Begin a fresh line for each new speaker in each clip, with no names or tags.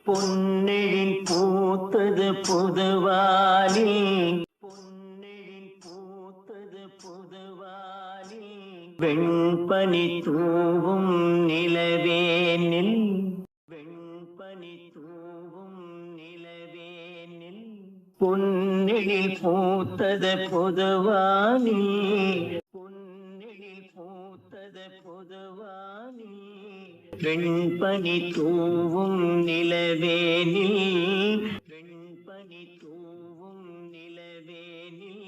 பொன்னெழில் பூத்தது புதுவானில், பொன்னெழில் பூத்தது புதுவானில், வெண்பனி தூவும் நிலவேனில், வெண்பனி தூவும் நிலவேனில், பொன்னெழில் பூத்தது புதுவானில், பொன்னெழில் பூத்தது புதுவானில், வெண்பனி தூவும் நிலவேனில், வெண்பனி தூவும் நிலவேனில்,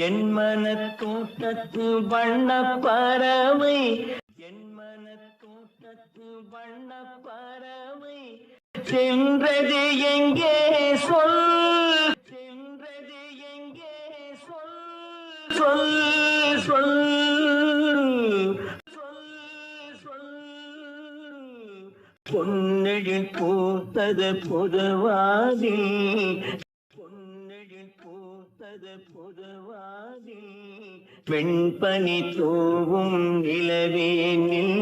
என் மனத்தோட்டத்து வண்ணப் பறவை, என் மனத்தோட்டத்து வண்ணப் பறவை, சென்றது எங்கே சொல், சென்றது எங்கே சொல், சொல் சொல் பொன்னெழில் பூத்தது புதுவானில், பொன்னெழில் பூத்தது புதுவானில், வெண்பனி தூவும் நிலவேனில்,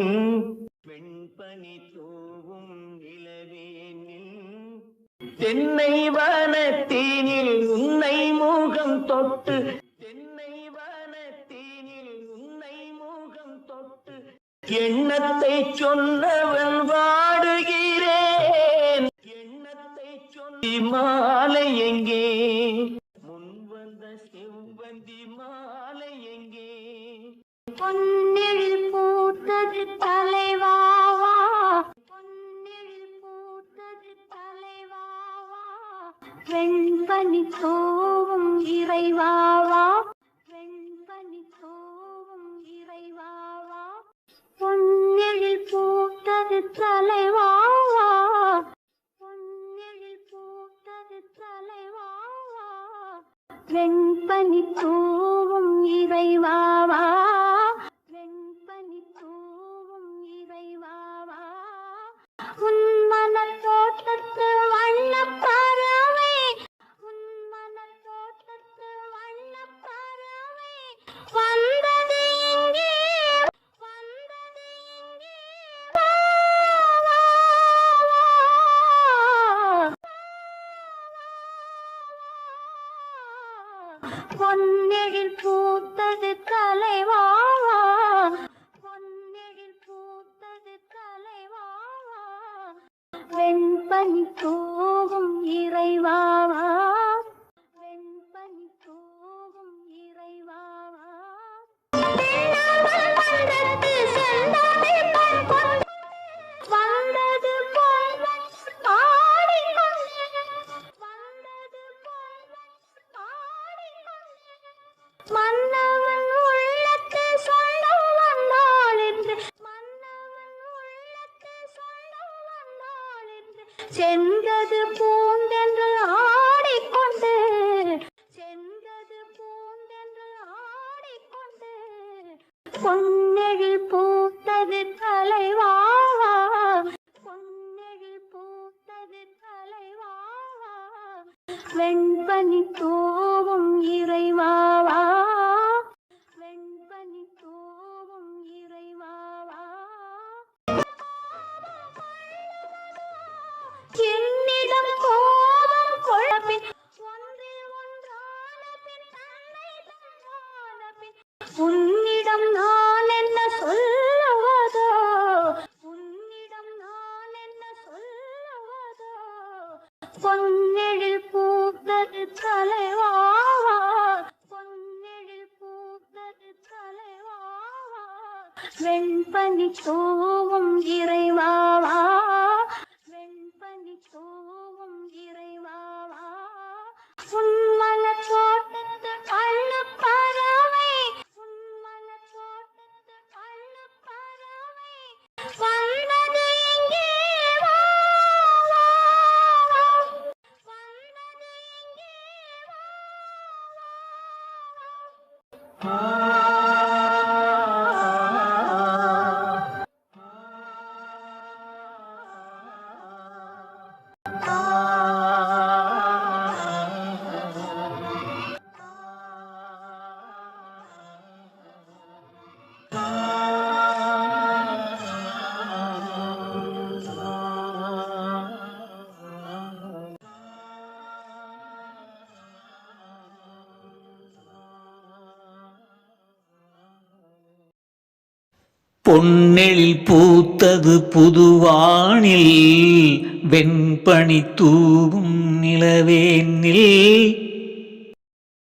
வெண்பனி தூவும் நிலவேனில், தென்னை வனத்தீனில் உன்னை முகம் தொட்டு, தென்னை வனத்தீனில் உன்னை முகம் தொட்டு, எண்ணத்தை சொன்னவன் வாடுகிறேன், எண்ணத்தை சொல்லி மாலை எங்கே, முன் வந்த செவ்வந்தி மாலை எங்கே,
பொன்னெழில் பூத்தது தலைவாவா, பொன்னெழில் பூத்தது தலைவாவா, வெண்பனி தூவும் இறைவாவா, வெண்பனி தூவும் இறைவாவா, பொன்னெழில் பூத்தது தலைவாவா, பொன்னெழில் பூத்தது தலைவாவா, வெண்பனி தூவும் இறைவாவா, வெண்பனி தூவும் இறைவாவா, உன் மனத் தோட்டத்து வண்ணப் பறவை, உன் மனத் தோட்டத்து வண்ணப் பறவை, வந்தது எங்கே, வந்தது எங்கே, வா, வா, வா, பொன்னெழில் பூத்தது தலைவாவா, பொன்னெழில் பூத்தது தலைவாவா, வெண்பனி தூவும் இறைவாவா, வெண்பனி தூவும் இறைவாவா, தென்னாவல் மன்றத்து செந்தாழை கண் கொண்டு வந்தது போல் வந்து பாடிக்கொண்டு, வந்தது போல் வந்து பாடிக்கொண்டு, மன்னவன் உள்ளத்து சொல்ல வந்தாள் என்று, மன்னவன் உள்ளத்து சொல்ல வந்தாள் என்று, சென்றது பூந்தென்று ஆடிக்கொண்டு, சென்றது பூந்தென்று ஆடிக்கொண்டு, பொன்னெழில் பூத்தது தலைவாவா, பொன்னெழில் பூத்தது தலைவாவா, வெண்பனி தூவும் இறைவாவா, வெண்பனி தூவும் இறைவாவா, என்னிடம் கோபம் கொள்ளப்பின், ஒன்றில் ஒன்றான பின், தன்னை தந்தான பின், உன்னிடம் நான் என்ன சொல்லுவதோ, உன்னிடம் நான் என்ன சொல்லுவதோ, பொன்னெழில் பூத்தது தலைவாவா, பொன்னெழில் பூத்தது தலைவாவா, வெண்பனி தூவும் இறைவாவா, வெண்பனி தூவும் இறைவாவா, உன் மனத் தோட்டத்து வண்ணப் பறவை, உன் மனத் தோட்டத்து வண்ணப் பறவை, வந்தது எங்கே, வா, வா, வா, வந்தது எங்கே, வா, வா, வா.
பொன்னெழில் பூத்தது புதுவானில் வெண்பனி தூவும் நிலவேனில்